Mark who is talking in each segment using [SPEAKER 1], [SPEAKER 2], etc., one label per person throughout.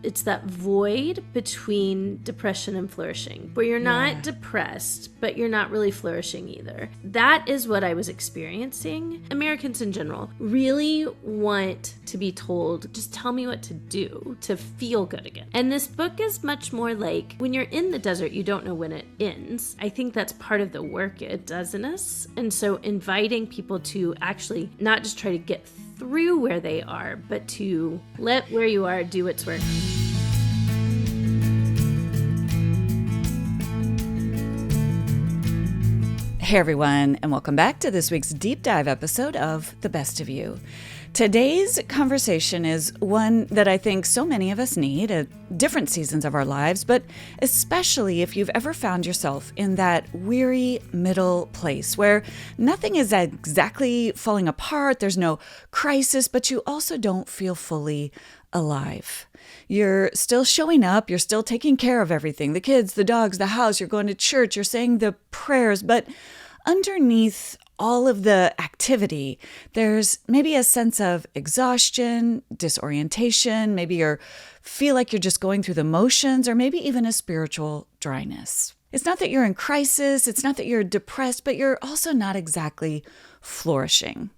[SPEAKER 1] it's that void between depression and flourishing, where you're not depressed, but you're not really flourishing either. That is what I was experiencing. Americans in general really want to be told, just tell me what to do to feel good again. And this book is much more like, when you're in the desert, you don't know when it ends. I think that's part of the work it does in us. And so inviting people to actually not just try to get through where they are, but to let where you are do its work.
[SPEAKER 2] Hey everyone, and welcome back to this week's deep dive episode of The Best of You. Today's conversation is one that I think so many of us need at different seasons of our lives, but especially if you've ever found yourself in that weary middle place where nothing is exactly falling apart, there's no crisis, but you also don't feel fully alive. You're still showing up, you're still taking care of everything, the kids, the dogs, the house, you're going to church, you're saying the prayers, but underneath all of the activity, there's maybe a sense of exhaustion, disorientation, maybe you feel like you're just going through the motions, or maybe even a spiritual dryness. It's not that you're in crisis, it's not that you're depressed, but you're also not exactly flourishing.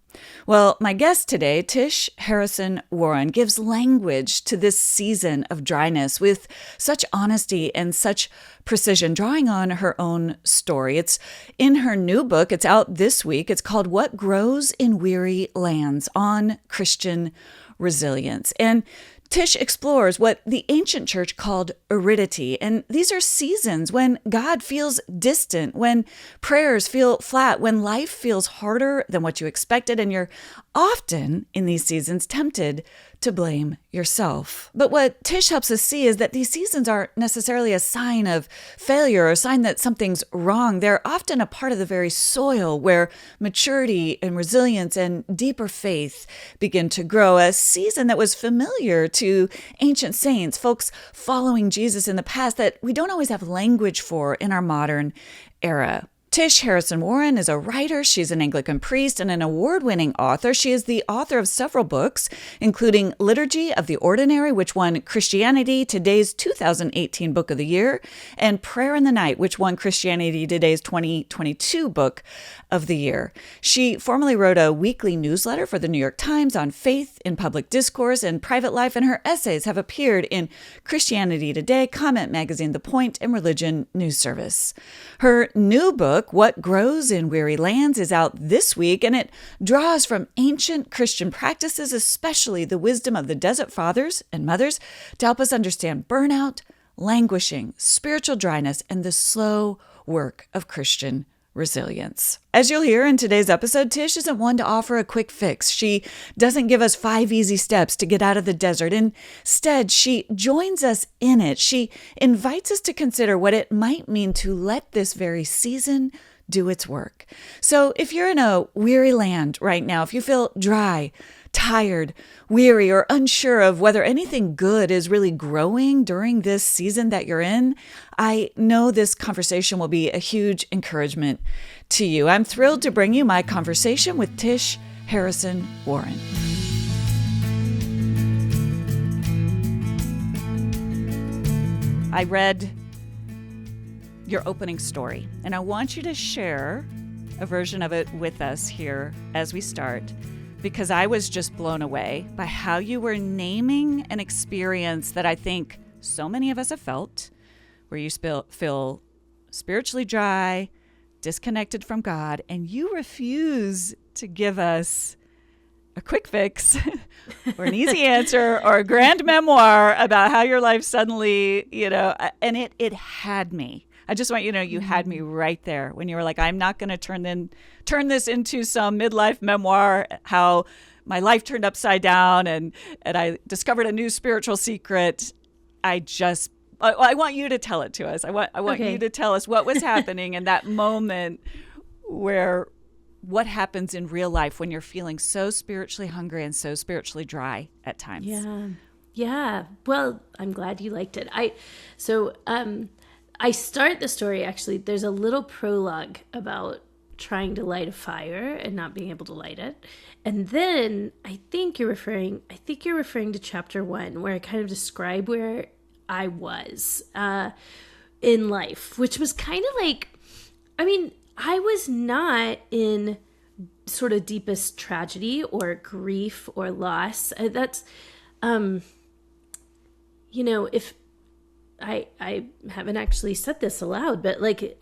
[SPEAKER 2] Well, my guest today, Tish Harrison Warren, gives language to this season of dryness with such honesty and such precision, drawing on her own story. It's in her new book. It's out this week. It's called What Grows in Weary Lands on Christian Resilience. And Tish explores what the ancient church called aridity. And these are seasons when God feels distant, when prayers feel flat, when life feels harder than what you expected, and you're often in these seasons tempted to blame yourself. But what Tish helps us see is that these seasons aren't necessarily a sign of failure or a sign that something's wrong. They're often a part of the very soil where maturity and resilience and deeper faith begin to grow. A season that was familiar to ancient saints, folks following Jesus in the past, that we don't always have language for in our modern era. Tish Harrison Warren is a writer. She's an Anglican priest and an award-winning author. She is the author of several books, including Liturgy of the Ordinary, which won Christianity Today's 2018 Book of the Year, and Prayer in the Night, which won Christianity Today's 2022 Book of the Year. She formerly wrote a weekly newsletter for the New York Times on faith in public discourse and private life, and her essays have appeared in Christianity Today, Comment Magazine, The Point, and Religion News Service. Her new book, What Grows in Weary Lands, is out this week, and it draws from ancient Christian practices, especially the wisdom of the Desert Fathers and Mothers, to help us understand burnout, languishing, spiritual dryness, and the slow work of Christian resilience. As you'll hear in today's episode, Tish isn't one to offer a quick fix. She doesn't give us 5 easy steps to get out of the desert. Instead, she joins us in it. She invites us to consider what it might mean to let this very season do its work. So if you're in a weary land right now, if you feel dry, tired, weary, or unsure of whether anything good is really growing during this season that you're in, I know this conversation will be a huge encouragement to you. I'm thrilled to bring you my conversation with Tish Harrison Warren. I read your opening story, and I want you to share a version of it with us here as we start, because I was just blown away by how you were naming an experience that I think so many of us have felt, where you feel spiritually dry, disconnected from God, and you refuse to give us a quick fix or an easy answer or a grand memoir about how your life suddenly, and it had me. I just want you to know you had me right there when you were like, I'm not going to turn this into some midlife memoir, how my life turned upside down and I discovered a new spiritual secret. I want you to tell it to us. I want you to tell us what was happening in that moment where what happens in real life when you're feeling so spiritually hungry and so spiritually dry at times.
[SPEAKER 1] Yeah. Well, I'm glad you liked it. I start the story, actually, there's a little prologue about trying to light a fire and not being able to light it. And then I think you're referring to chapter 1, where I kind of describe where I was in life, which was kind of like, I mean, I was not in sort of deepest tragedy or grief or loss. That's, if I haven't actually said this aloud, but like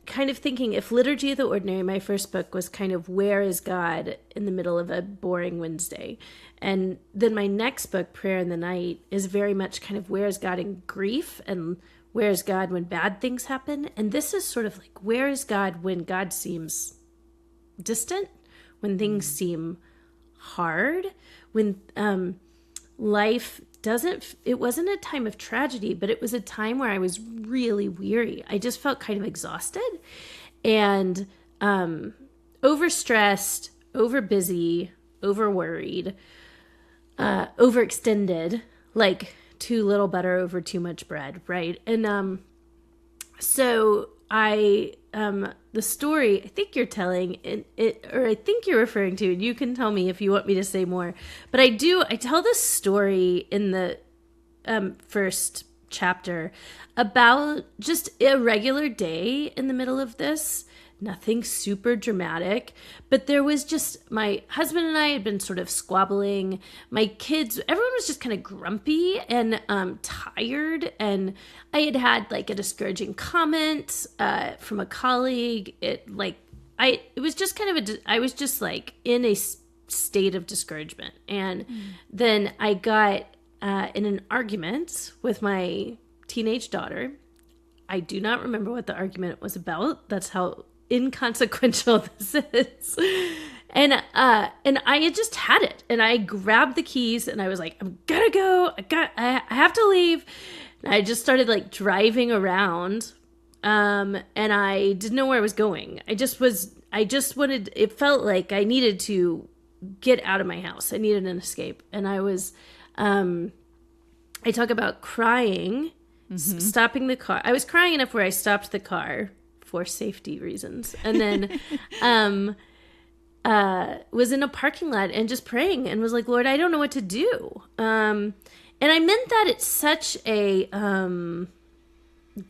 [SPEAKER 1] kind of thinking, if Liturgy of the Ordinary, my first book, was kind of where is God in the middle of a boring Wednesday, and then my next book, Prayer in the Night, is very much kind of where is God in grief and where is God when bad things happen, and this is sort of like where is God when God seems distant, when things seem hard, when life it wasn't a time of tragedy, but it was a time where I was really weary. I just felt kind of exhausted and overstressed, overbusy, overworried, overextended, like too little butter over too much bread, right? And so the story I think you're telling it, or I think you're referring to, and you can tell me if you want me to say more, but I tell this story in the first chapter about just a regular day in the middle of this. Nothing super dramatic, but there was just, my husband and I had been sort of squabbling. My kids, everyone was just kind of grumpy and tired. And I had like a discouraging comment from a colleague. I was just like in a state of discouragement. And then I got in an argument with my teenage daughter. I do not remember what the argument was about. That's how inconsequential this is. And I had just had it, and I grabbed the keys and I was like, I'm gonna go, I have to leave. And I just started like driving around, and I didn't know where I was going. It felt like I needed to get out of my house. I needed an escape. And I talk about crying, stopping the car. I was crying enough where I stopped the car for safety reasons. And then was in a parking lot and just praying and was like, Lord, I don't know what to do. And I meant that it's such a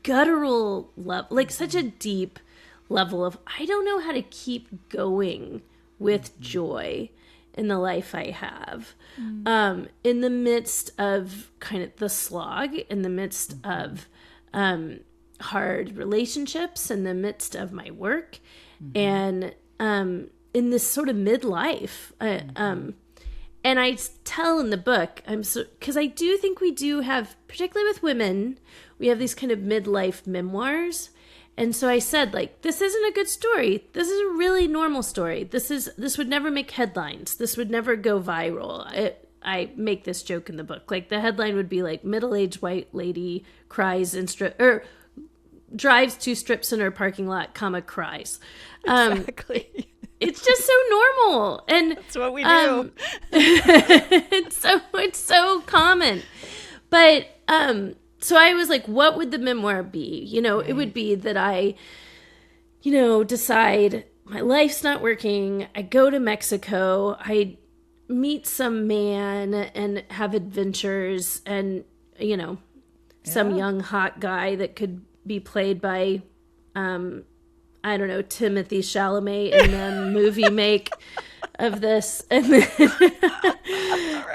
[SPEAKER 1] guttural level, like such a deep level of, I don't know how to keep going with joy in the life I have. In the midst of kind of the slog, in the midst of hard relationships, in the midst of my work, and in this sort of midlife. And I tell in the book, because I do think we do have, particularly with women, we have these kind of midlife memoirs. And so I said, like, this isn't a good story. This is a really normal story. This would never make headlines. This would never go viral. I make this joke in the book. Like, the headline would be like, middle-aged white lady cries or drives 2 strips in her parking lot, cries.
[SPEAKER 2] Exactly.
[SPEAKER 1] It's just so normal, and
[SPEAKER 2] that's what we do.
[SPEAKER 1] It's so common. But so I was like, what would the memoir be? It would be that I, decide my life's not working. I go to Mexico. I meet some man and have adventures, and some young hot guy that could be played by I don't know, Timothy Chalamet in the movie make of this. And then,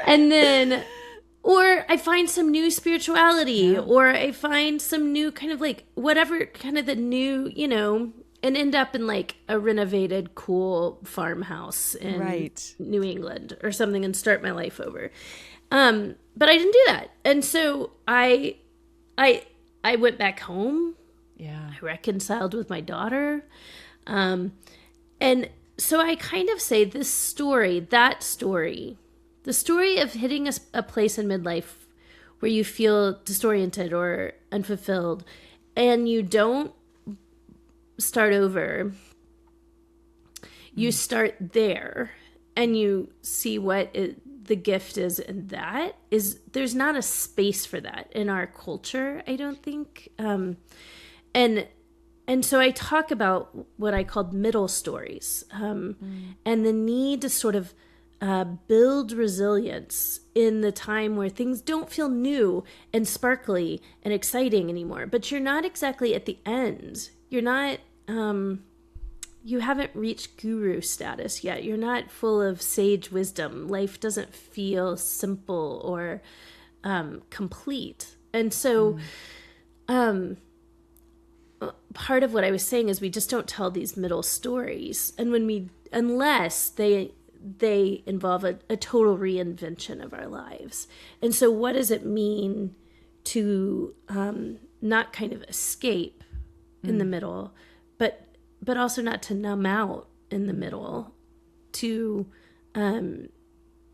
[SPEAKER 1] and then, or I find some new spirituality, or I find some new kind of like, whatever kind of the new, and end up in like a renovated, cool farmhouse in New England or something and start my life over. But I didn't do that. And so I went back home.
[SPEAKER 2] Yeah. I
[SPEAKER 1] reconciled with my daughter. And so I kind of say the story of hitting a place in midlife where you feel disoriented or unfulfilled, and you don't start over. You start there, and you see what the gift is, and that is, there's not a space for that in our culture, I don't think. And And so I talk about what I called middle stories, and the need to sort of build resilience in the time where things don't feel new and sparkly and exciting anymore. But you're not exactly at the end. You're not, you haven't reached guru status yet. You're not full of sage wisdom. Life doesn't feel simple or complete. And so part of what I was saying is we just don't tell these middle stories. And unless they involve a total reinvention of our lives. And so what does it mean to not kind of escape in the middle, but also not to numb out in the middle, to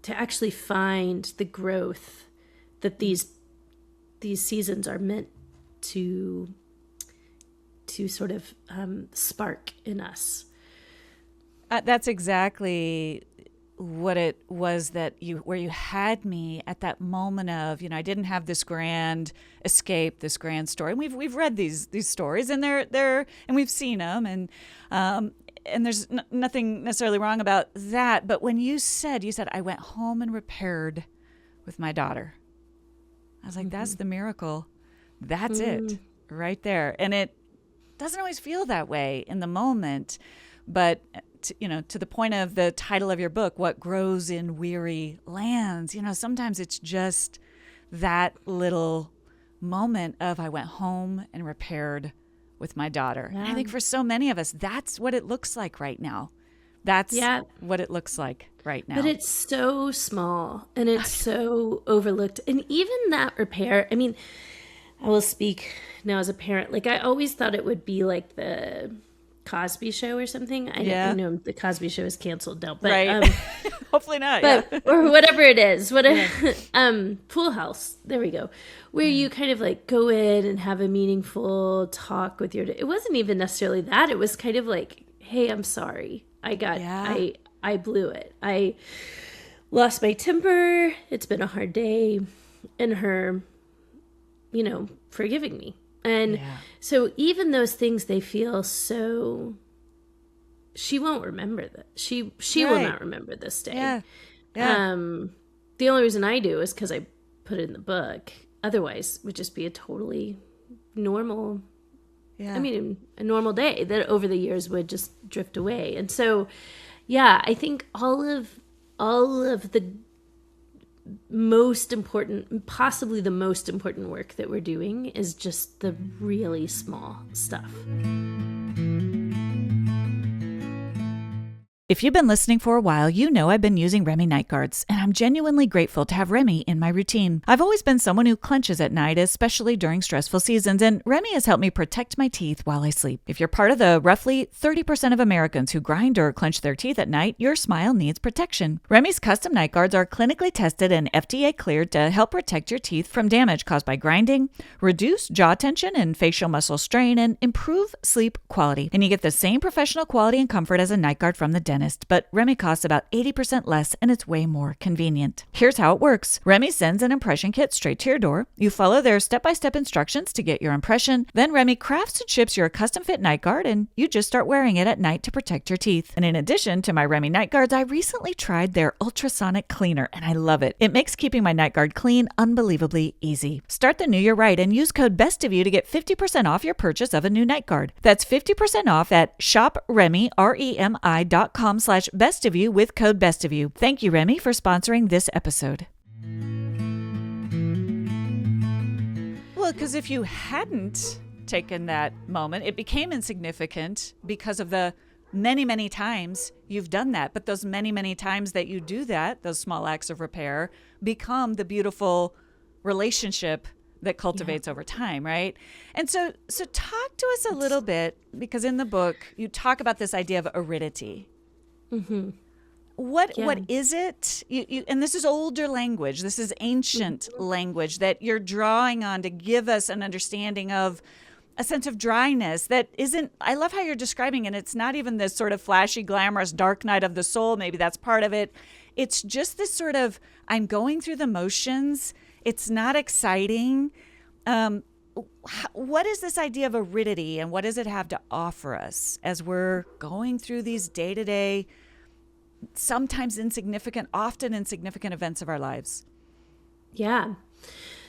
[SPEAKER 1] actually find the growth that these seasons are meant to sort of spark in us.
[SPEAKER 2] That's exactly what it was where you had me at that moment of, I didn't have this grand escape, this grand story. And we've read these stories, and they're and we've seen them, and there's nothing necessarily wrong about that. But when you said I went home and repaired with my daughter, I was like, that's the miracle. That's it right there. And it doesn't always feel that way in the moment, but to the point of the title of your book, What Grows in Weary Lands, sometimes it's just that little moment of I went home and repaired with my daughter. Yeah. I think for so many of us, that's what it looks like right now. That's what it looks like right now.
[SPEAKER 1] But it's so small and it's so overlooked. And even that repair, I mean, I will speak now as a parent. Like, I always thought it would be like the Cosby Show or something. I know the Cosby Show is canceled now, but
[SPEAKER 2] right. Hopefully not.
[SPEAKER 1] But or whatever it is, Full House. There we go, where you kind of like go in and have a meaningful talk with your. It wasn't even necessarily that. It was kind of like, hey, I'm sorry. I blew it. I lost my temper. It's been a hard day, and her, forgiving me. And so even those things, they feel so, she won't remember that. She will not remember this day.
[SPEAKER 2] Yeah.
[SPEAKER 1] The only reason I do is because I put it in the book. Otherwise, it would just be a totally normal, a normal day that over the years would just drift away. And so, I think all of the most important, possibly the most important work that we're doing is just the really small stuff.
[SPEAKER 2] If you've been listening for a while, you know I've been using Remy night guards, and I'm genuinely grateful to have Remy in my routine. I've always been someone who clenches at night, especially during stressful seasons, and Remy has helped me protect my teeth while I sleep. If you're part of the roughly 30% of Americans who grind or clench their teeth at night, your smile needs protection. Remy's custom night guards are clinically tested and FDA cleared to help protect your teeth from damage caused by grinding, reduce jaw tension and facial muscle strain, and improve sleep quality. And you get the same professional quality and comfort as a night guard from the dentist. But Remy costs about 80% less, and it's way more convenient. Here's how it works. Remy sends an impression kit straight to your door. You follow their step-by-step instructions to get your impression. Then Remy crafts and ships your custom-fit night guard, and you just start wearing it at night to protect your teeth. And in addition to my Remy night guards, I recently tried their ultrasonic cleaner, and I love it. It makes keeping my night guard clean unbelievably easy. Start the new year right and use code BESTOFYOU to get 50% off your purchase of a new night guard. That's 50% off at shopremy.com/bestofyou with code BESTOFYOU. Thank you, Remy, for sponsoring this episode. Well, because if you hadn't taken that moment, it became insignificant because of the many, many times you've done that. But those many, many times that you do that, those small acts of repair, become the beautiful relationship that cultivates over time, right? And so talk to us a little bit, because in the book you talk about this idea of aridity. Mm-hmm. What is it? You and this is older language. This is ancient language that you're drawing on to give us an understanding of a sense of dryness that isn't, I love how you're describing it. It's not even this sort of flashy, glamorous, dark night of the soul. Maybe that's part of it. It's just this sort of, I'm going through the motions. It's not exciting. what is this idea of aridity, and what does it have to offer us as we're going through these day-to-day, sometimes insignificant, often insignificant events of our lives?
[SPEAKER 1] Yeah.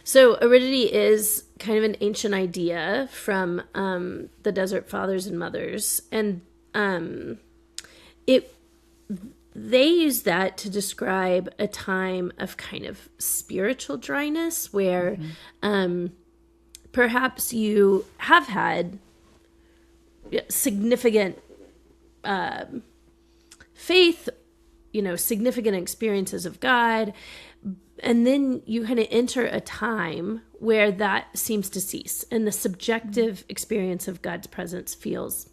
[SPEAKER 1] So aridity is kind of an ancient idea from the Desert Fathers and Mothers. And they use that to describe a time of kind of spiritual dryness where perhaps you have had significant faith, significant experiences of God, and then you kind of enter a time where that seems to cease, and the subjective experience of God's presence feels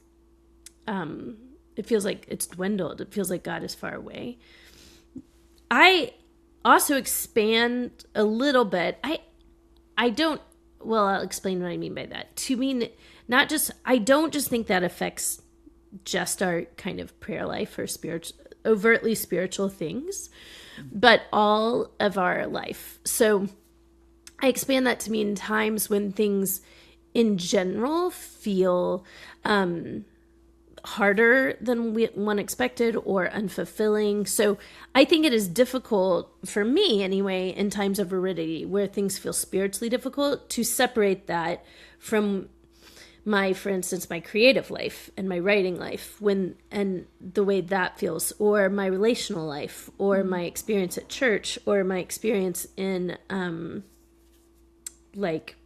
[SPEAKER 1] it feels like it's dwindled. It feels like God is far away. I also expand a little bit. I'll explain what I mean by that. To mean, I don't just think that affects just our kind of prayer life or overtly spiritual things, but all of our life. So I expand that to mean times when things in general feel harder than one expected or unfulfilling. So I think it is difficult for me anyway in times of aridity where things feel spiritually difficult to separate that from for instance, my creative life and my writing life and the way that feels, or my relational life, or my experience at church, or my experience in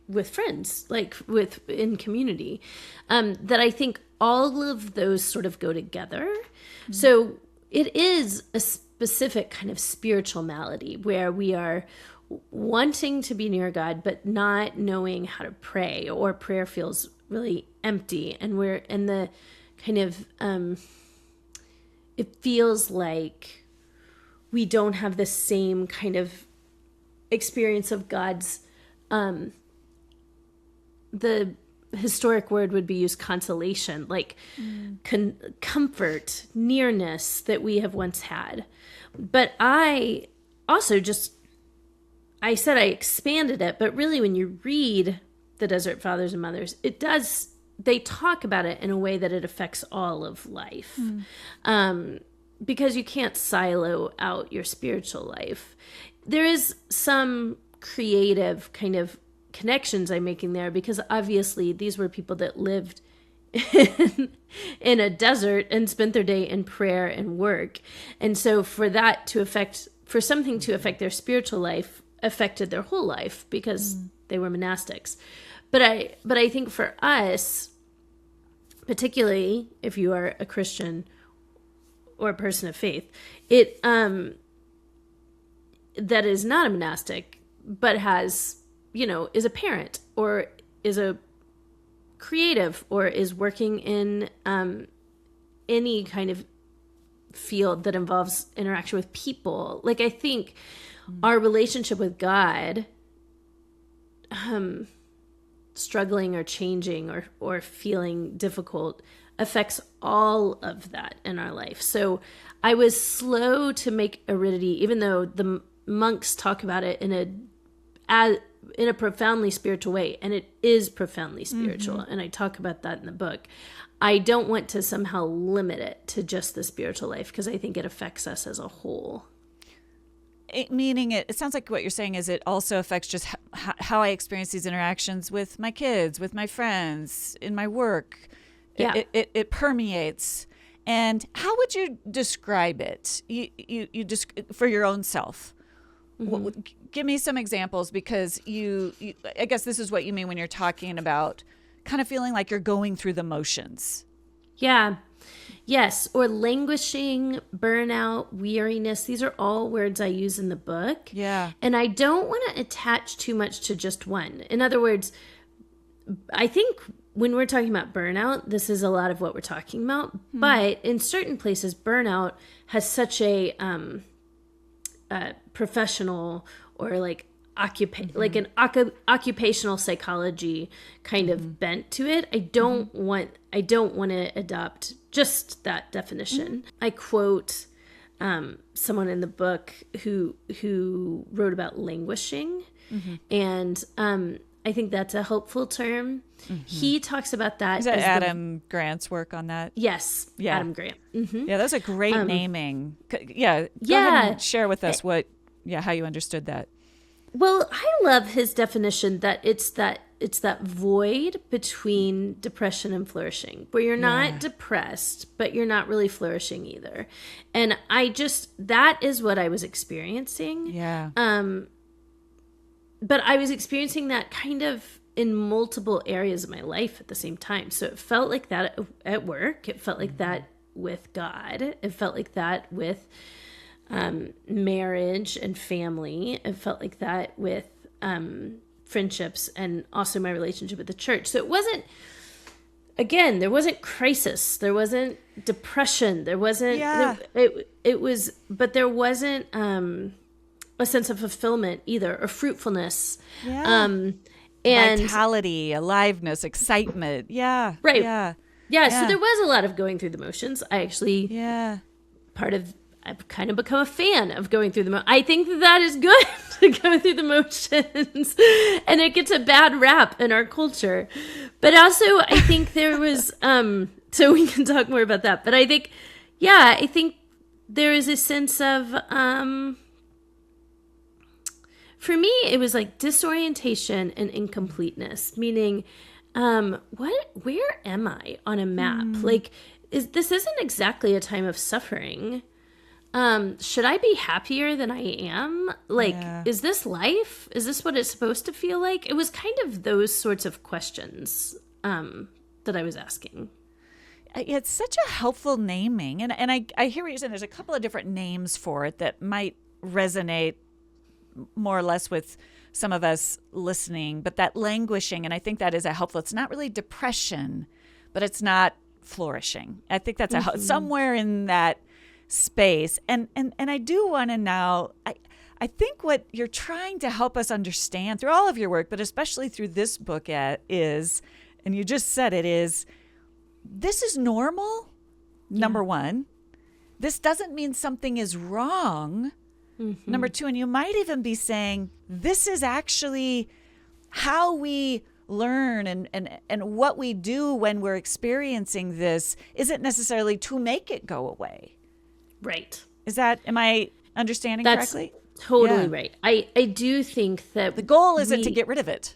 [SPEAKER 1] with friends, in community, that I think all of those sort of go together. Mm-hmm. So it is a specific kind of spiritual malady where we are wanting to be near God, but not knowing how to pray, or prayer feels really empty. And we're in the kind of, it feels like we don't have the same kind of experience of God's, the historic word would be used consolation, comfort, nearness that we have once had. But I also I said I expanded it, but really when you read the Desert Fathers and Mothers, they talk about it in a way that it affects all of life. Because you can't silo out your spiritual life. There is some creative kind of connections I'm making there, because obviously these were people that lived in a desert and spent their day in prayer and work. And so for something to affect their spiritual life affected their whole life because they were monastics. But I think for us, particularly if you are a Christian or a person of faith, it that is not a monastic, but has, is a parent or is a creative or is working in any kind of field that involves interaction with people. I think our relationship with God, struggling or changing or feeling difficult, affects all of that in our life. So I was slow to make aridity, even though the monks talk about it in a profoundly spiritual way, and it is profoundly spiritual, and I talk about that in the book. I don't want to somehow limit it to just the spiritual life, because I think it affects us as a whole.
[SPEAKER 2] Meaning it sounds like what you're saying is it also affects just how I experience these interactions with my kids, with my friends, in my work.
[SPEAKER 1] Yeah.
[SPEAKER 2] It permeates. And how would you describe it? You for your own self? Mm-hmm. Give me some examples, because I guess this is what you mean when you're talking about kind of feeling like you're going through the motions.
[SPEAKER 1] Yeah. Yes. Or languishing, burnout, weariness. These are all words I use in the book.
[SPEAKER 2] Yeah.
[SPEAKER 1] And I don't want to attach too much to just one. In other words, I think when we're talking about burnout, this is a lot of what we're talking about. But in certain places, burnout has such a professional or like an occupational psychology kind of bent to it. I don't want to adopt just that definition. I quote someone in the book who wrote about languishing, and I think that's a helpful term. He talks about that.
[SPEAKER 2] Is that Adam Grant's work on that?
[SPEAKER 1] Yes,
[SPEAKER 2] Yeah.
[SPEAKER 1] Adam Grant. Mm-hmm.
[SPEAKER 2] Yeah, that's a great naming. Yeah, go ahead and share with us how you understood that.
[SPEAKER 1] Well, I love his definition that it's that void between depression and flourishing, where you're not depressed, but you're not really flourishing either. And that is what I was experiencing.
[SPEAKER 2] Yeah.
[SPEAKER 1] But I was experiencing that kind of in multiple areas of my life at the same time. So it felt like that at work. It felt like that with God. It felt like that with marriage and family. It felt like that with friendships and also my relationship with the church. So it wasn't, again, there wasn't crisis. There wasn't depression. There wasn't, it was, but there wasn't a sense of fulfillment either, or fruitfulness.
[SPEAKER 2] Yeah. And vitality, aliveness, excitement. Yeah.
[SPEAKER 1] Right. Yeah. So there was a lot of going through the motions. I actually, I've kind of become a fan of going through the motions. I think that is good to go through the motions, and it gets a bad rap in our culture. But also, I think there was, so we can talk more about that. But I think there is a sense of, for me, it was like disorientation and incompleteness, meaning, where am I on a map? Like, this isn't exactly a time of suffering. Should I be happier than I am? Like, is this life? Is this what it's supposed to feel like? It was kind of those sorts of questions that I was asking.
[SPEAKER 2] It's such a helpful naming. And I hear what you're saying. There's a couple of different names for it that might resonate more or less with some of us listening. But that languishing, and I think that is a helpful, it's not really depression, but it's not flourishing. I think that's somewhere in that space. And I do want to now, I think what you're trying to help us understand through all of your work, but especially through this book is, and you just said it is, this is normal, number one. This doesn't mean something is wrong, number two. And you might even be saying, this is actually how we learn and what we do when we're experiencing this isn't necessarily to make it go away.
[SPEAKER 1] Right.
[SPEAKER 2] Am I understanding correctly?
[SPEAKER 1] Totally right. I do think that
[SPEAKER 2] the goal isn't to get rid of it.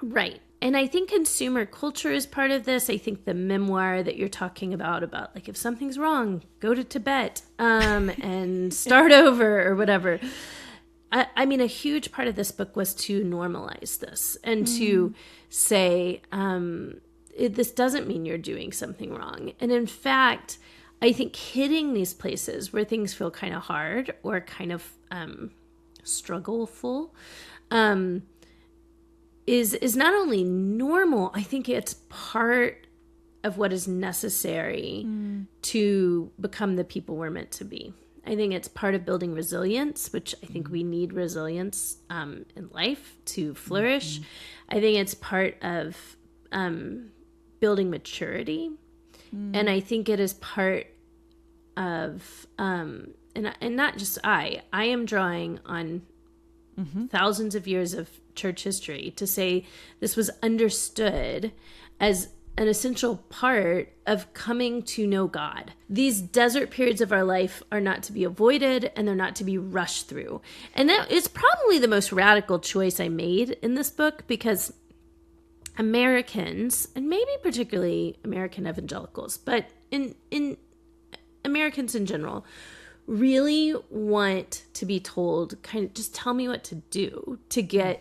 [SPEAKER 1] Right. And I think consumer culture is part of this. I think the memoir that you're talking about like if something's wrong, go to Tibet and start over or whatever. I mean, a huge part of this book was to normalize this and to say, this doesn't mean you're doing something wrong. And in fact, I think hitting these places where things feel kind of hard or kind of struggleful is not only normal, I think it's part of what is necessary to become the people we're meant to be. I think it's part of building resilience, which I think we need resilience in life to flourish. I think it's part of building maturity. And I think it is part of, and not just I am drawing on thousands of years of church history to say this was understood as an essential part of coming to know God. These desert periods of our life are not to be avoided, and they're not to be rushed through. And that is probably the most radical choice I made in this book, because Americans, and maybe particularly American evangelicals, but in Americans in general, really want to be told, kind of just tell me what to do to get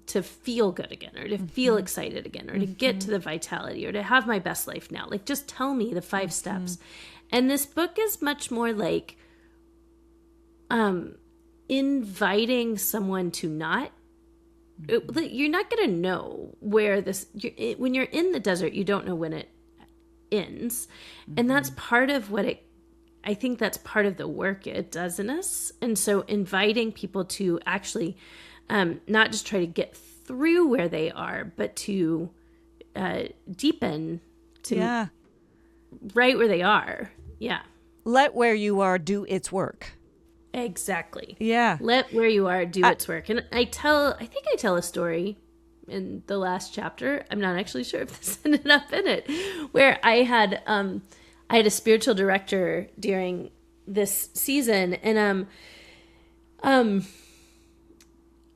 [SPEAKER 1] to feel good again, or to feel excited again, or to get to the vitality, or to have my best life now. Like, just tell me the 5 steps. And this book is much more like inviting someone to not. You're not going to know where this. When you're in the desert, you don't know when it ends, and that's part of what it. I think that's part of the work it does in us. And so inviting people to actually not just try to get through where they are, but to deepen to right where they are. Yeah.
[SPEAKER 2] Let where you are do its work.
[SPEAKER 1] Exactly.
[SPEAKER 2] Yeah.
[SPEAKER 1] Let where you are do its work. And I think I tell a story, in the last chapter. I'm not actually sure if this ended up in it, where I had a spiritual director during this season, and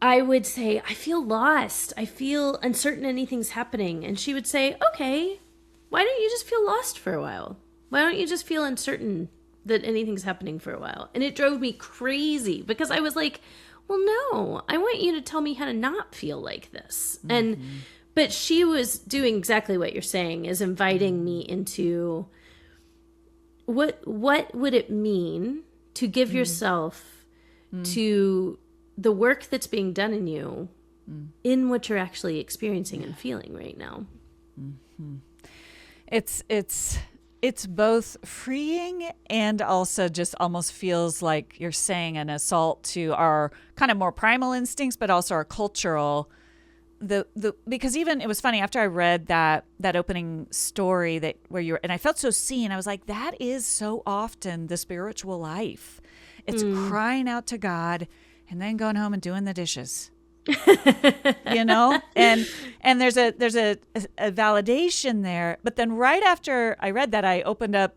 [SPEAKER 1] I would say, I feel lost. I feel uncertain anything's happening. And she would say, okay, why don't you just feel lost for a while? Why don't you just feel uncertain that anything's happening for a while? And it drove me crazy because I was like, well, no, I want you to tell me how to not feel like this. But she was doing exactly what you're saying, is inviting me into what would it mean to give yourself to the work that's being done in you in what you're actually experiencing and feeling right now.
[SPEAKER 2] It's both freeing and also just almost feels like you're saying an assault to our kind of more primal instincts, but also our cultural. Because even it was funny after I read that opening story and I felt so seen. I was like, that is so often the spiritual life. It's crying out to God and then going home and doing the dishes. You know, and there's a validation there. But then right after I read that, I opened up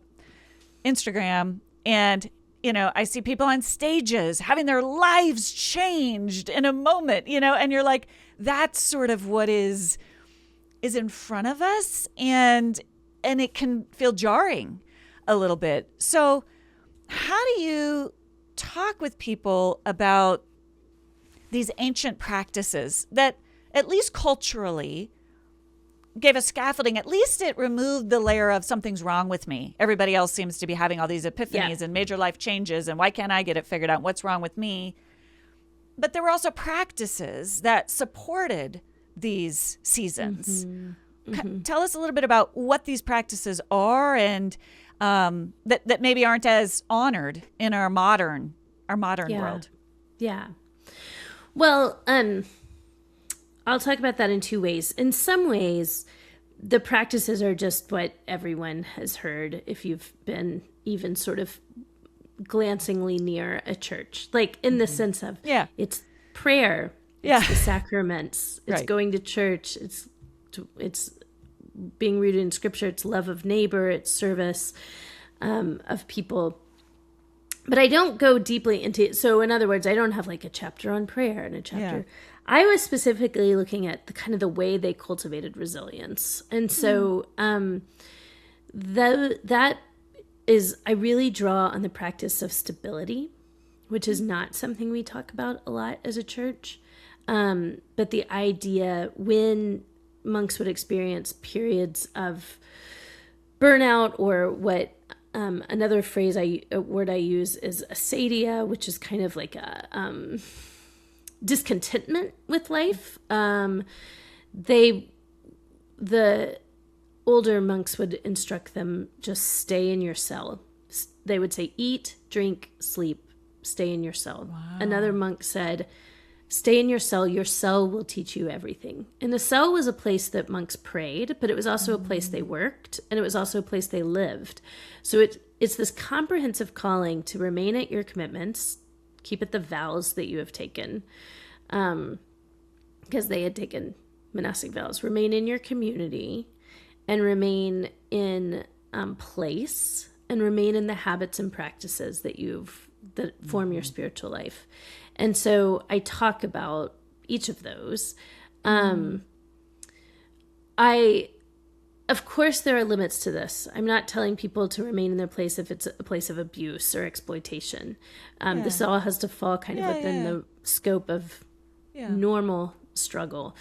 [SPEAKER 2] Instagram and, you know, I see people on stages having their lives changed in a moment, you know, and you're like, that's sort of what is in front of us. And it can feel jarring a little bit. So how do you talk with people about these ancient practices that at least culturally gave us scaffolding? At least it removed the layer of something's wrong with me. Everybody else seems to be having all these epiphanies and major life changes, and why can't I get it figured out? What's wrong with me? But there were also practices that supported these seasons. Tell us a little bit about what these practices are, and that maybe aren't as honored in our modern world.
[SPEAKER 1] Yeah. Well, I'll talk about that in two ways. In some ways, the practices are just what everyone has heard if you've been even sort of glancingly near a church, like in the sense of it's prayer, it's the sacraments, it's going to church, it's being rooted in scripture, it's love of neighbor, it's service of people. But I don't go deeply into it. So in other words, I don't have like a chapter on prayer and a chapter. Yeah. I was specifically looking at the kind of the way they cultivated resilience. And so that is, I really draw on the practice of stability, which is not something we talk about a lot as a church. But the idea when monks would experience periods of burnout, or what another word I use is acedia, which is kind of like a discontentment with life. The older monks would instruct them, just stay in your cell. They would say, eat, drink, sleep, stay in your cell. Wow. Another monk said, stay in your cell will teach you everything. And the cell was a place that monks prayed, but it was also a place they worked, and it was also a place they lived. So it's this comprehensive calling to remain at your commitments, keep at the vows that you have taken, because they had taken monastic vows, remain in your community, and remain in place, and remain in the habits and practices that form your spiritual life. And so I talk about each of those. Of course, there are limits to this. I'm not telling people to remain in their place if it's a place of abuse or exploitation. This all has to fall kind of within the scope of normal struggle.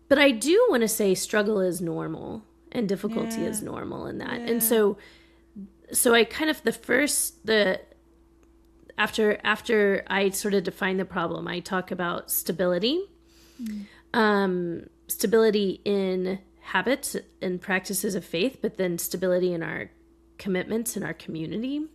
[SPEAKER 1] But I do want to say struggle is normal and difficulty is normal in that. And so I kind of after I sort of define the problem, I talk about stability, stability in habits and practices of faith, but then stability in our commitments in our community.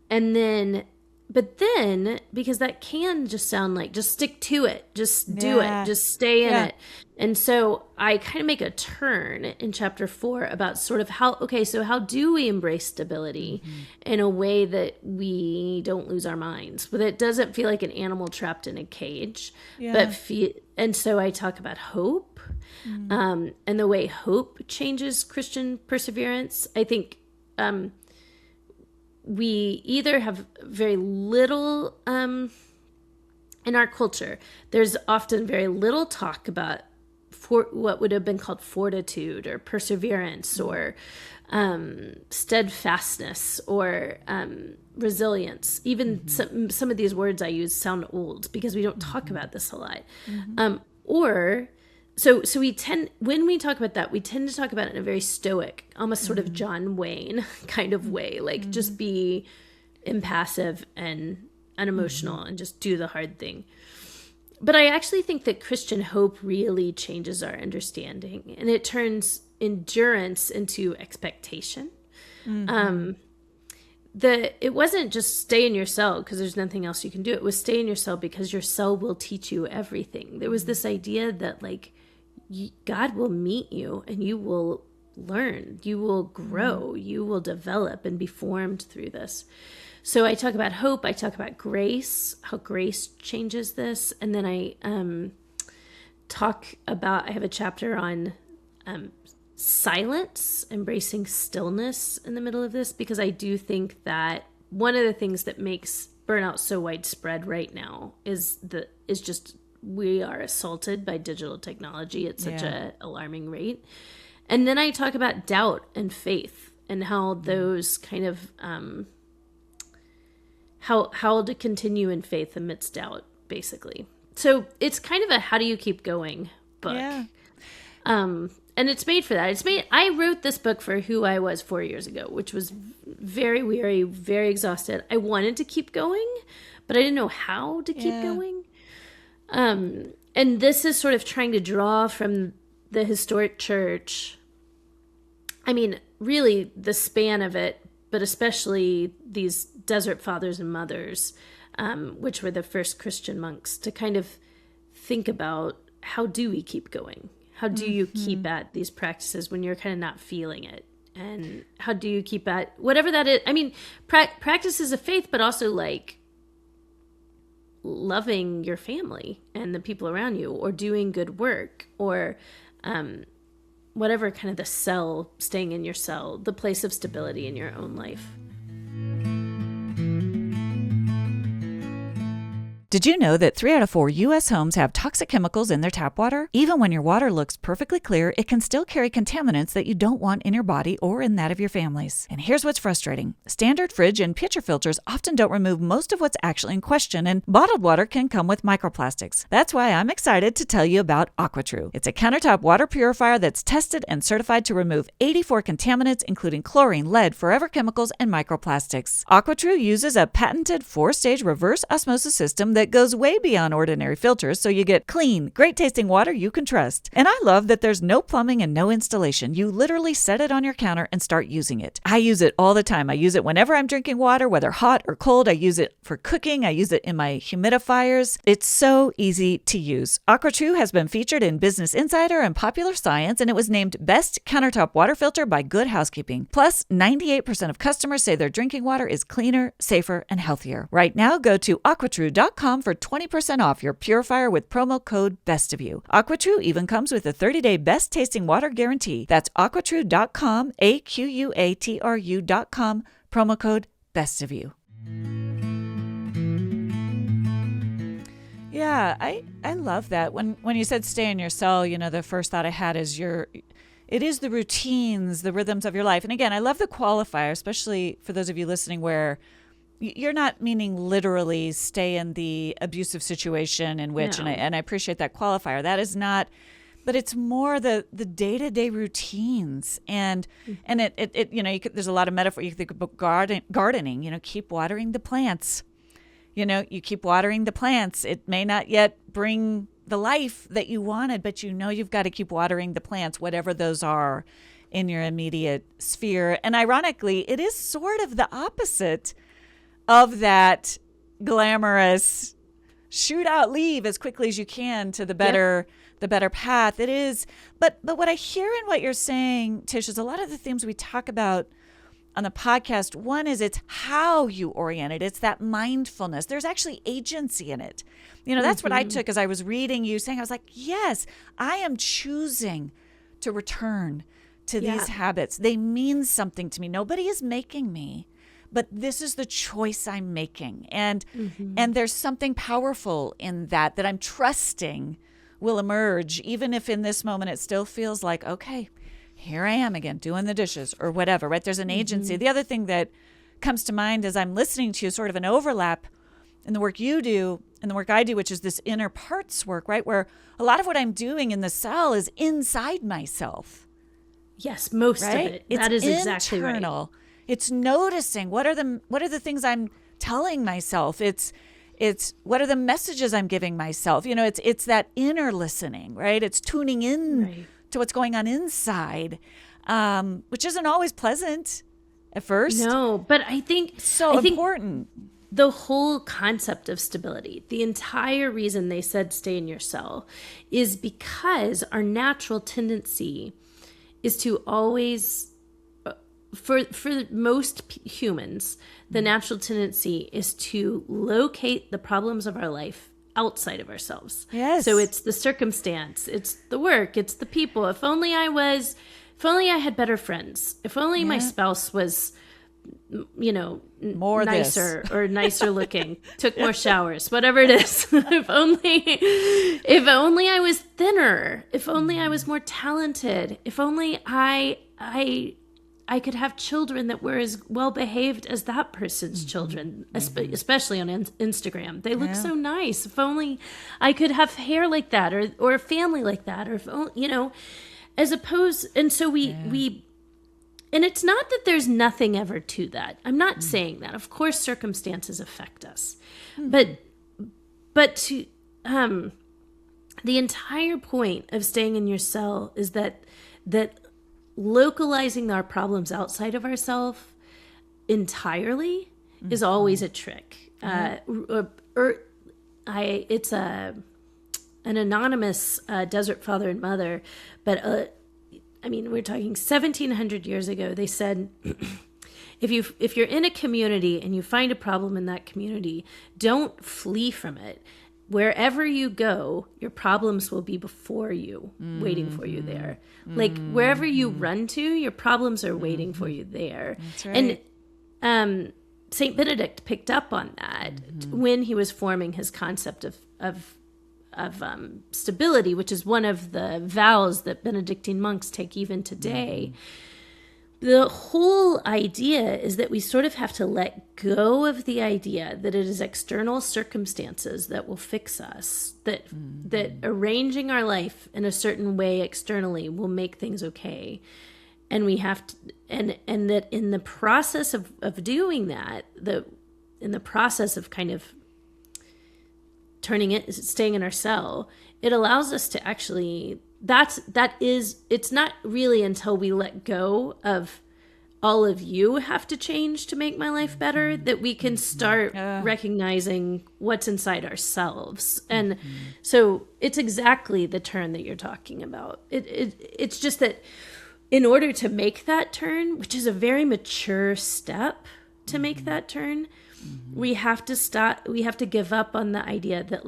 [SPEAKER 1] And then But then, because that can just sound like, just stick to it, just do it, just stay in it. And so I kind of make a turn in chapter 4 about sort of how do we embrace stability in a way that we don't lose our minds, but it doesn't feel like an animal trapped in a cage. And so I talk about hope, and the way hope changes Christian perseverance. I think we either have very little, in our culture, there's often very little talk about what would have been called fortitude or perseverance or steadfastness or resilience. Even some of these words I use sound old because we don't talk about this a lot. So we tend, when we talk about that, we tend to talk about it in a very stoic, almost sort of John Wayne kind of way, like just be impassive and unemotional and just do the hard thing. But I actually think that Christian hope really changes our understanding, and it turns endurance into expectation. It wasn't just stay in your cell because there's nothing else you can do. It was stay in your cell because your cell will teach you everything. There was this idea that like God will meet you and you will learn, you will grow, you will develop and be formed through this. So I talk about hope, I talk about grace, how grace changes this. And then I I have a chapter on silence, embracing stillness in the middle of this, because I do think that one of the things that makes burnout so widespread right now is just we are assaulted by digital technology at such a alarming rate. And then I talk about doubt and faith and how those kind of how to continue in faith amidst doubt, basically. So it's kind of a how do you keep going book. Yeah. And it's made for that. I wrote this book for who I was 4 years ago, which was very weary, very exhausted. I wanted to keep going, but I didn't know how to keep going. And this is sort of trying to draw from the historic church. I mean, really the span of it, but especially these desert fathers and mothers, which were the first Christian monks, to kind of think about how do we keep going? How do you keep at these practices when you're kind of not feeling it? And how do you keep at whatever that is? I mean, practices of faith, but also like loving your family and the people around you, or doing good work, or whatever kind of the cell, staying in your cell, the place of stability in your own life.
[SPEAKER 2] Did you know that 3 out of 4 U.S. homes have toxic chemicals in their tap water? Even when your water looks perfectly clear, it can still carry contaminants that you don't want in your body or in that of your families. And here's what's frustrating. Standard fridge and pitcher filters often don't remove most of what's actually in question, and bottled water can come with microplastics. That's why I'm excited to tell you about AquaTrue. It's a countertop water purifier that's tested and certified to remove 84 contaminants, including chlorine, lead, forever chemicals, and microplastics. AquaTrue uses a patented 4-stage reverse osmosis system that goes way beyond ordinary filters, so you get clean, great-tasting water you can trust. And I love that there's no plumbing and no installation. You literally set it on your counter and start using it. I use it all the time. I use it whenever I'm drinking water, whether hot or cold. I use it for cooking. I use it in my humidifiers. It's so easy to use. AquaTrue has been featured in Business Insider and Popular Science, and it was named Best Countertop Water Filter by Good Housekeeping. Plus, 98% of customers say their drinking water is cleaner, safer, and healthier. Right now, go to aquatrue.com for 20% off your purifier with promo code BESTOFYOU. AquaTrue even comes with a 30-day best tasting water guarantee. That's aquatrue.com, AQUATRU.com, promo code BESTOFYOU. Yeah, I love that. When you said stay in your cell, you know, the first thought I had is it is the routines, the rhythms of your life. And again, I love the qualifier, especially for those of you listening where you're not meaning literally stay in the abusive situation in which, no. and I appreciate that qualifier. That is not, but it's more the day-to-day routines. And it you know, there's a lot of metaphor. You can think about gardening, you know, keep watering the plants. You know, you keep watering the plants. It may not yet bring the life that you wanted, but you know you've got to keep watering the plants, whatever those are in your immediate sphere. And ironically, it is sort of the opposite of that glamorous shoot out, leave as quickly as you can to the better path. It is. But what I hear in what you're saying, Tish, is a lot of the themes we talk about on the podcast. One is it's how you orient it. It's that mindfulness. There's actually agency in it. That's what I took as I was reading you saying. I was like, yes, I am choosing to return to these habits. They mean something to me. Nobody is making me, but this is the choice I'm making. And there's something powerful in that I'm trusting will emerge, even if in this moment it still feels like, okay, here I am again doing the dishes or whatever, right? There's an agency. The other thing that comes to mind as I'm listening to you, sort of an overlap in the work you do and the work I do, which is this inner parts work, right? Where a lot of what I'm doing in the cell is inside myself.
[SPEAKER 1] Yes, most of it.
[SPEAKER 2] That
[SPEAKER 1] is exactly
[SPEAKER 2] internal.
[SPEAKER 1] Right.
[SPEAKER 2] It's noticing what are the things I'm telling myself. It's what are the messages I'm giving myself. It's that inner listening, right? It's tuning in to what's going on inside, which isn't always pleasant at first.
[SPEAKER 1] No, but I think
[SPEAKER 2] important.
[SPEAKER 1] The whole concept of stability, the entire reason they said stay in your cell, is because our natural tendency is to always, for most humans, the natural tendency is to locate the problems of our life outside of ourselves.
[SPEAKER 2] Yes.
[SPEAKER 1] So it's the circumstance, it's the work, it's the people. If only I had better friends. If only my spouse was,
[SPEAKER 2] more
[SPEAKER 1] nicer or nicer looking, took more showers, whatever it is. If only I was thinner. If only I was more talented. If only I could have children that were as well behaved as that person's children, especially on Instagram. They look so nice. If only I could have hair like that, or a family like that, or as opposed. And so we. And it's not that there's nothing ever to that. I'm not saying that. Of course, circumstances affect us, but to the entire point of staying in your cell is that localizing our problems outside of ourselves entirely is always a trick. It's an anonymous desert father and mother, but. We're talking 1700 years ago. They said, if you're in a community and you find a problem in that community, don't flee from it. Wherever you go, your problems will be before you, waiting for you there. Like wherever you run to, your problems are waiting for you there.
[SPEAKER 2] That's right.
[SPEAKER 1] And Saint Benedict picked up on that when he was forming his concept of stability, which is one of the vows that Benedictine monks take even today. The whole idea is that we sort of have to let go of the idea that it is external circumstances that will fix us, that arranging our life in a certain way externally will make things okay. And we have to, and that in the process of doing that, in the process of kind of staying in our cell, it allows us to actually, it's not really until we let go of all of you have to change to make my life better that we can start recognizing what's inside ourselves. And so it's exactly the turn that you're talking about. It's just that in order to make that turn, which is a very mature step to make that turn, we have to give up on the idea that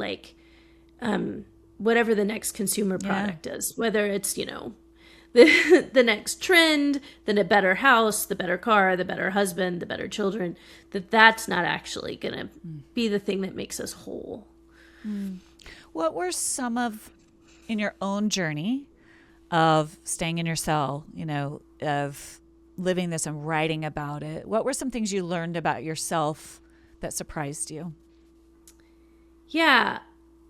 [SPEAKER 1] whatever the next consumer product is, whether it's, the next trend, then a better house, the better car, the better husband, the better children, that's not actually going to be the thing that makes us whole.
[SPEAKER 2] What were some in your own journey of staying in your cell, of living this and writing about it? What were some things you learned about yourself that surprised you?
[SPEAKER 1] Yeah,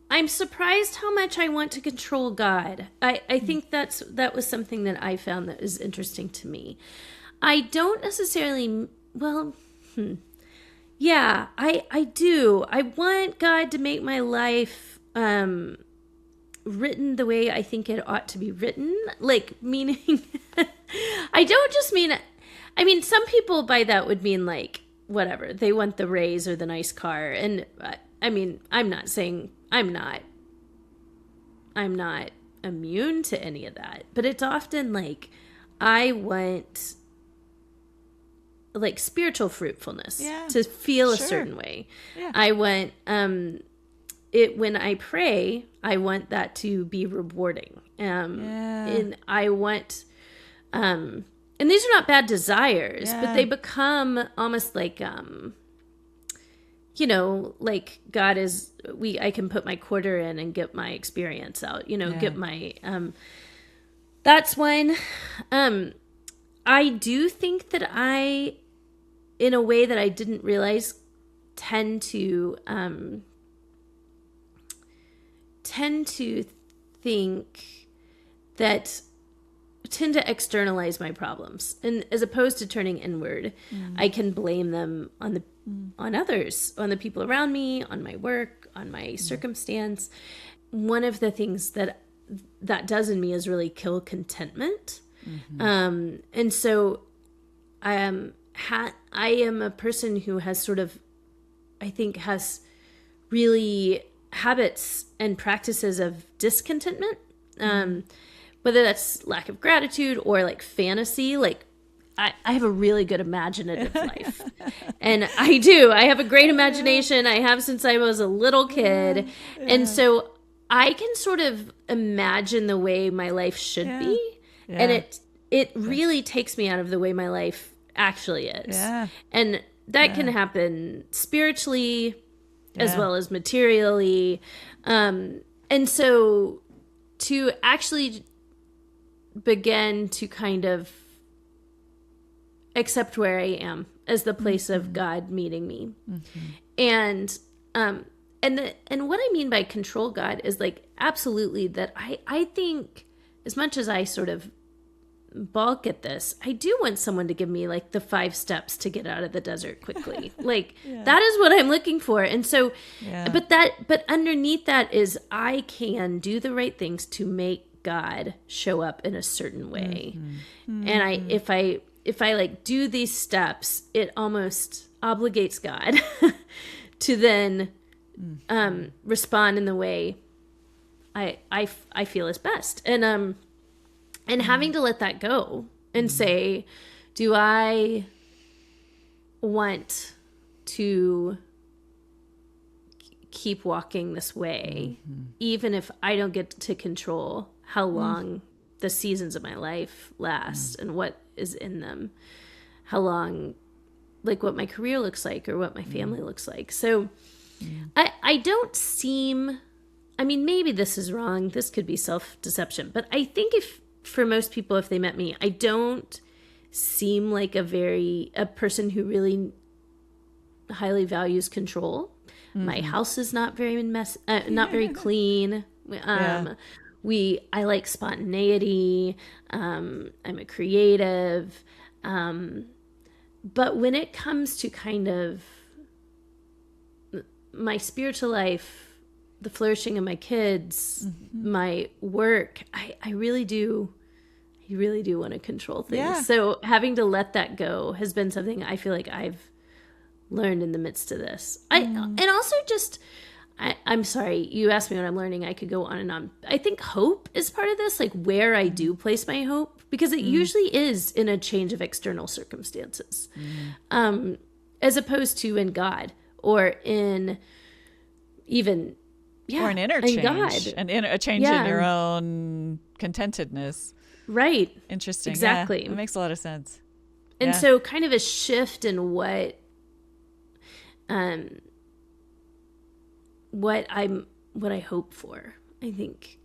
[SPEAKER 1] I'm surprised how much I want to control God. I think that was something that I found that is interesting to me. I don't necessarily, yeah, I do. I want God to make my life written the way I think it ought to be written. Meaning, I don't just mean, some people by that would mean whatever. They want the raise or the nice car. And I mean, I'm not saying I'm not immune to any of that, but it's often like I want like spiritual fruitfulness to feel a certain way. Yeah. I want it when I pray, I want that to be rewarding. And I want and these are not bad desires, but they become almost like like God is I can put my quarter in and get my experience out, get my that's when I do think that I, in a way that I didn't realize, tend to externalize my problems, and as opposed to turning inward, I can blame them on others, on the people around me, on my work, on my circumstance. One of the things that does in me is really kill contentment. And so I am a person who has sort of, I think, has really habits and practices of discontentment, whether that's lack of gratitude or like fantasy. Like I have a really good imaginative life, and I have a great imagination. I have since I was a little kid. And so I can sort of imagine the way my life should be. Yeah. And it really takes me out of the way my life actually is. Yeah. And that can happen spiritually as well as materially. And so to actually begin to kind of accept where I am as the place of God meeting me. And what I mean by control God is like absolutely that I think, as much as I sort of balk at this, I do want someone to give me like the 5 steps to get out of the desert quickly. Like that is what I'm looking for. And so but underneath that is I can do the right things to make God show up in a certain way. And if I like do these steps, it almost obligates God to then respond in the way I feel is best. And having to let that go and say, do I want to keep walking this way, even if I don't get to control how long the seasons of my life last and what is in them, how long, like what my career looks like or what my family looks like. So I don't seem, I mean, maybe this is wrong. This could be self-deception, but I think for most people, if they met me, I don't seem like a person who really highly values control. My house is not very not very clean. I like spontaneity. I'm a creative. But when it comes to kind of my spiritual life, the flourishing of my kids, my work, I really do want to control things. Yeah. So having to let that go has been something I feel like I've learned in the midst of this. And also just, I'm sorry, you asked me what I'm learning. I could go on and on. I think hope is part of this, like where I do place my hope, because it usually is in a change of external circumstances, as opposed to in God or in even...
[SPEAKER 2] or an inner change, a change in your own contentedness.
[SPEAKER 1] Right.
[SPEAKER 2] Interesting.
[SPEAKER 1] Exactly.
[SPEAKER 2] Yeah, that makes a lot of sense.
[SPEAKER 1] And so kind of a shift in what I hope for. I think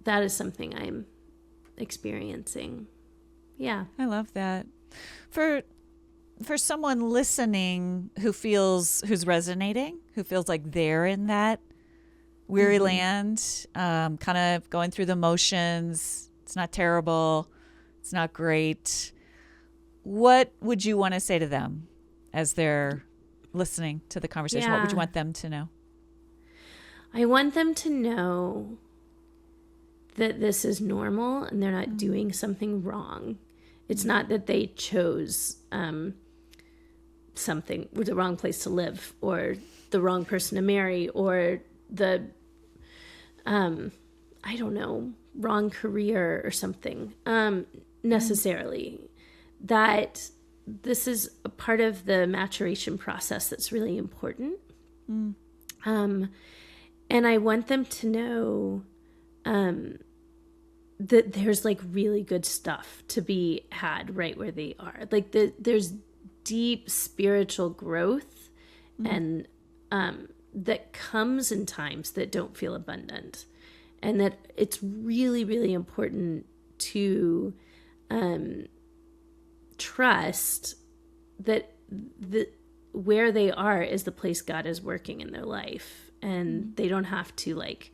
[SPEAKER 1] that is something I'm experiencing. Yeah.
[SPEAKER 2] I love that. For someone listening who's resonating, who feels like they're in that weary land, kind of going through the motions, it's not terrible, it's not great, what would you want to say to them as they're listening to the conversation? What would you want them to know?
[SPEAKER 1] I want them to know that this is normal and they're not doing something wrong. It's not that they chose something, the wrong place to live, or the wrong person to marry, or the, I don't know, wrong career or something, necessarily. That this is a part of the maturation process that's really important. And I want them to know that there's like really good stuff to be had right where they are. Like there's deep spiritual growth and that comes in times that don't feel abundant, and that it's really, really important to trust that where they are is the place God is working in their life, and they don't have to like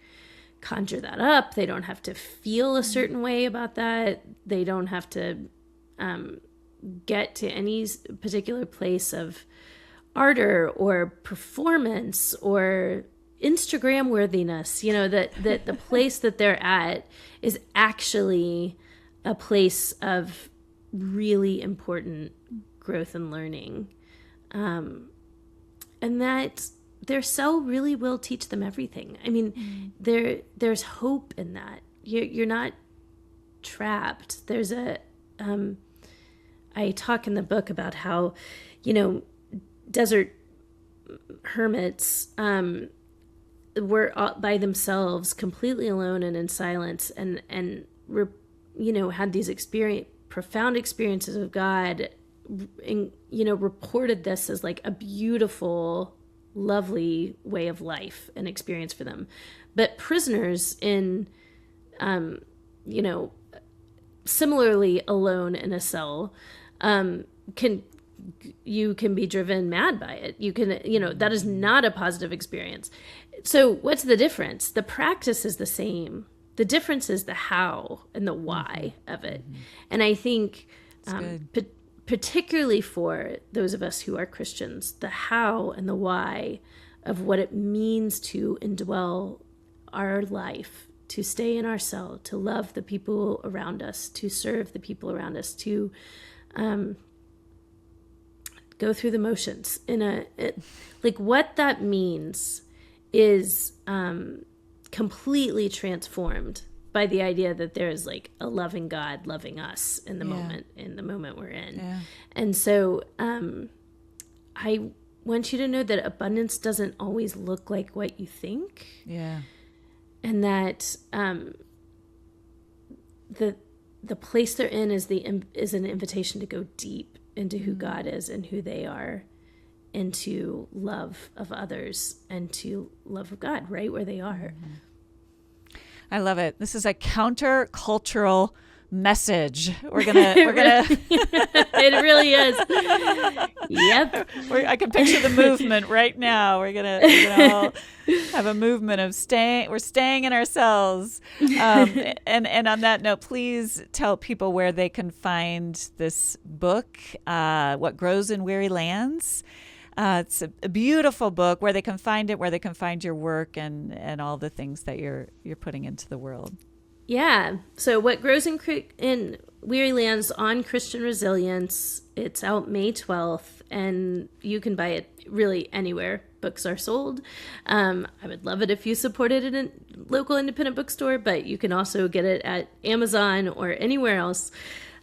[SPEAKER 1] conjure that up. They don't have to feel a certain way about that. They don't have to get to any particular place of ardor or performance or Instagram worthiness. You know, that the place that they're at is actually a place of really important growth and learning. And that their cell really will teach them everything. I mean, there's hope in that. You're not trapped. There's I talk in the book about how, you know, desert hermits were by themselves, completely alone and in silence, and you know, had these profound experiences of God, and, you know, reported this as like a beautiful, lovely way of life and experience for them. But prisoners in, you know, similarly alone in a cell, can be driven mad by it. You can, you know, that is not a positive experience. So what's the difference? The practice is the same. The difference is the how and the why of it. And I think, particularly for those of us who are Christians, the how and the why of what it means to indwell our life, to stay in our cell, to love the people around us, to serve the people around us, to go through the motions like what that means is completely transformed by the idea that there is like a loving God loving us in the moment we're in. Yeah. And so I want you to know that abundance doesn't always look like what you think.
[SPEAKER 2] Yeah.
[SPEAKER 1] And that the place they're in is an invitation to go deep into who God is and who they are, into love of others and to love of God right where they are.
[SPEAKER 2] I love it. This is a counter-cultural message. We're gonna
[SPEAKER 1] It really is. Yep.
[SPEAKER 2] I can picture the movement right now. We're gonna all have a movement of staying. We're staying in ourselves. And on that note, please tell people where they can find this book, What Grows in Weary Lands. It's a beautiful book, where they can find it, where they can find your work and all the things that you're putting into the world.
[SPEAKER 1] Yeah. So What Grows in Weary Lands on Christian Resilience. It's out May 12th, and you can buy it really anywhere books are sold. I would love it if you supported it in a local independent bookstore, but you can also get it at Amazon or anywhere else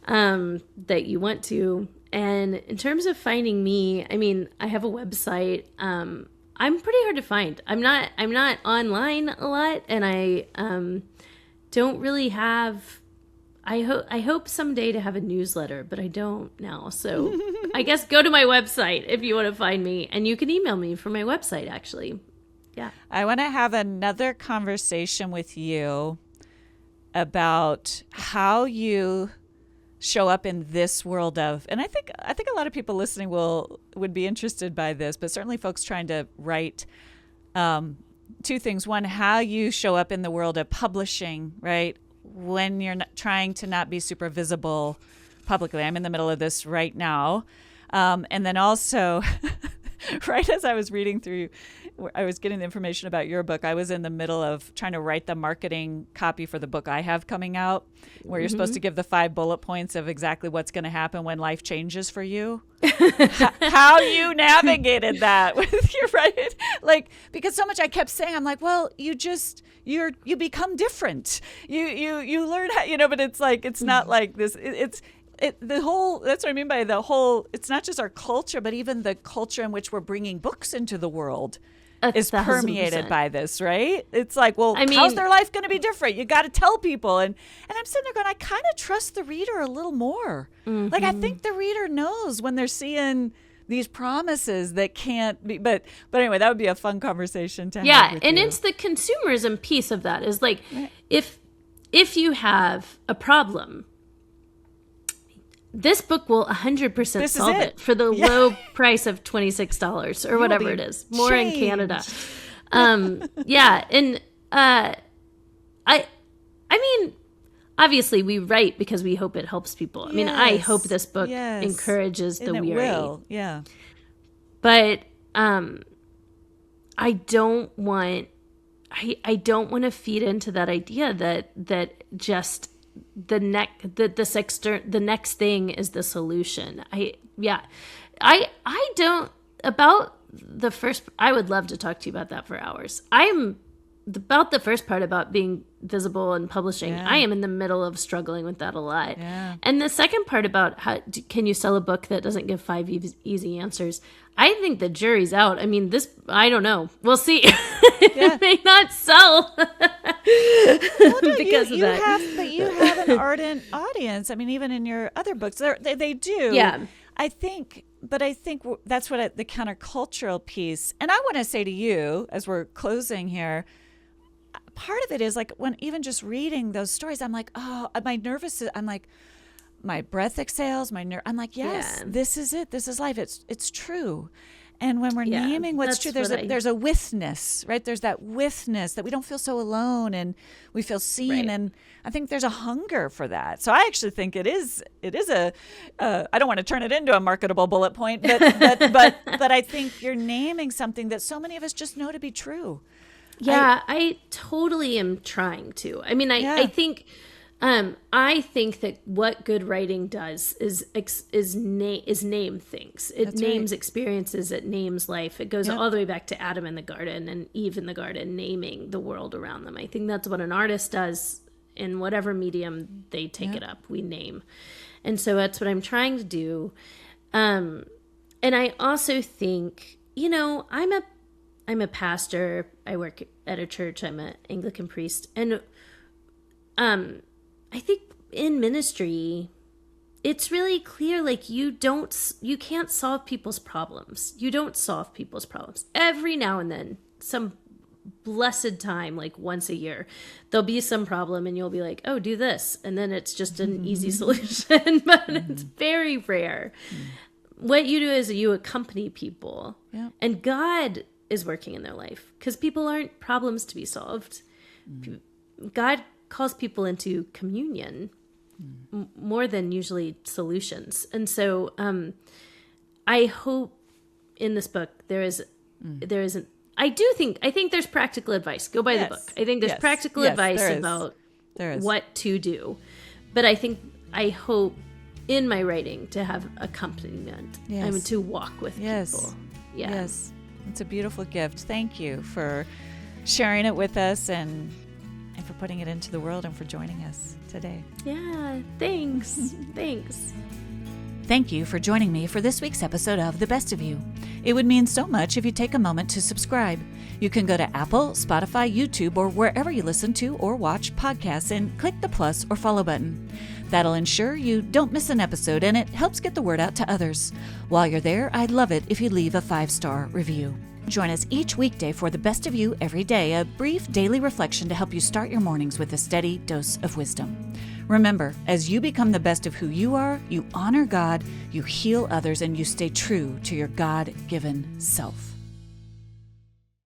[SPEAKER 1] that you want to. And in terms of finding me, I mean, I have a website. I'm pretty hard to find. I'm not online a lot, and I don't really have. I hope someday to have a newsletter, but I don't now. So I guess go to my website if you want to find me, and you can email me from my website, actually. Yeah.
[SPEAKER 2] I want to have another conversation with you about how you show up in this world of, and I think a lot of people listening would be interested by this, but certainly folks trying to write, two things. One, how you show up in the world of publishing, right? When you're trying to not be super visible publicly. I'm in the middle of this right now. And then also right as I was reading through, I was getting the information about your book. I was in the middle of trying to write the marketing copy for the book I have coming out, where you're supposed to give the 5 bullet points of exactly what's going to happen when life changes for you. How you navigated that with your right, like, because so much I kept saying, I'm like, well, you become different. You learn how, but it's like, it's not like this. That's what I mean by the whole, it's not just our culture, but even the culture in which we're bringing books into the world is permeated by this, right? It's like, well, how's their life going to be different? You got to tell people. And I'm sitting there going, I kind of trust the reader a little more. Like, I think the reader knows when they're seeing these promises that can't be, but anyway, that would be a fun conversation to have.
[SPEAKER 1] Yeah. And it's the consumerism piece of that is like, if you have a problem, this book will 100% solve it for the low price of $26 or whatever it is. More in Canada. Yeah. And I mean, obviously we write because we hope it helps people. I mean, I hope this book encourages the weary.
[SPEAKER 2] Will. Yeah.
[SPEAKER 1] But I don't want to feed into that idea that just the next thing is the solution. I don't about the first. I would love to talk to you about that for hours. I'm about the first part about being visible and publishing. I am in the middle of struggling with that a lot. And the second part about how can you sell a book that doesn't give 5 easy answers? I think the jury's out. I mean, I don't know. We'll see. It may not sell because of that.
[SPEAKER 2] But you have an ardent audience. I mean, even in your other books, they do.
[SPEAKER 1] Yeah.
[SPEAKER 2] I think that's what the countercultural piece. And I want to say to you, as we're closing here, part of it is like when even just reading those stories, I'm like, oh, I'm like, my breath exhales, I'm like, yes, this is it. This is life. It's true. And when we're naming what's true, there's a withness, right? There's that withness that we don't feel so alone and we feel seen. Right. And I think there's a hunger for that. So I actually think it is I don't want to turn it into a marketable bullet point, but I think you're naming something that so many of us just know to be true.
[SPEAKER 1] Yeah, I totally am trying to. I mean, I think that what good writing does is name things. It names experiences. It names life. It goes all the way back to Adam in the garden and Eve in the garden, naming the world around them. I think that's what an artist does in whatever medium they take it up. We name, and so that's what I'm trying to do. And I also think, I'm a pastor. I work at a church. I'm an Anglican priest, and I think in ministry, it's really clear, like you can't solve people's problems. You don't solve people's problems. Every now and then, some blessed time, like once a year, there'll be some problem and you'll be like, oh, do this. And then it's just an easy solution, but it's very rare. What you do is you accompany people and God is working in their life because people aren't problems to be solved. God calls people into communion more than usually solutions. And so I hope in this book I think there's practical advice. Go buy the book. I think there's practical advice about what to do. But I hope in my writing to have accompaniment. I mean, to walk with people.
[SPEAKER 2] Yes. It's a beautiful gift. Thank you for sharing it with us and for putting it into the world and for joining us today.
[SPEAKER 1] Yeah, thanks. Thanks.
[SPEAKER 2] Thank you for joining me for this week's episode of The Best of You. It would mean so much if you take a moment to subscribe. You can go to Apple, Spotify, YouTube, or wherever you listen to or watch podcasts and click the plus or follow button. That'll ensure you don't miss an episode and it helps get the word out to others. While you're there, I'd love it if you leave a 5-star review. Join us each weekday for The Best of You Every Day, a brief daily reflection to help you start your mornings with a steady dose of wisdom. Remember, as you become the best of who you are, you honor God, you heal others, and you stay true to your God-given self.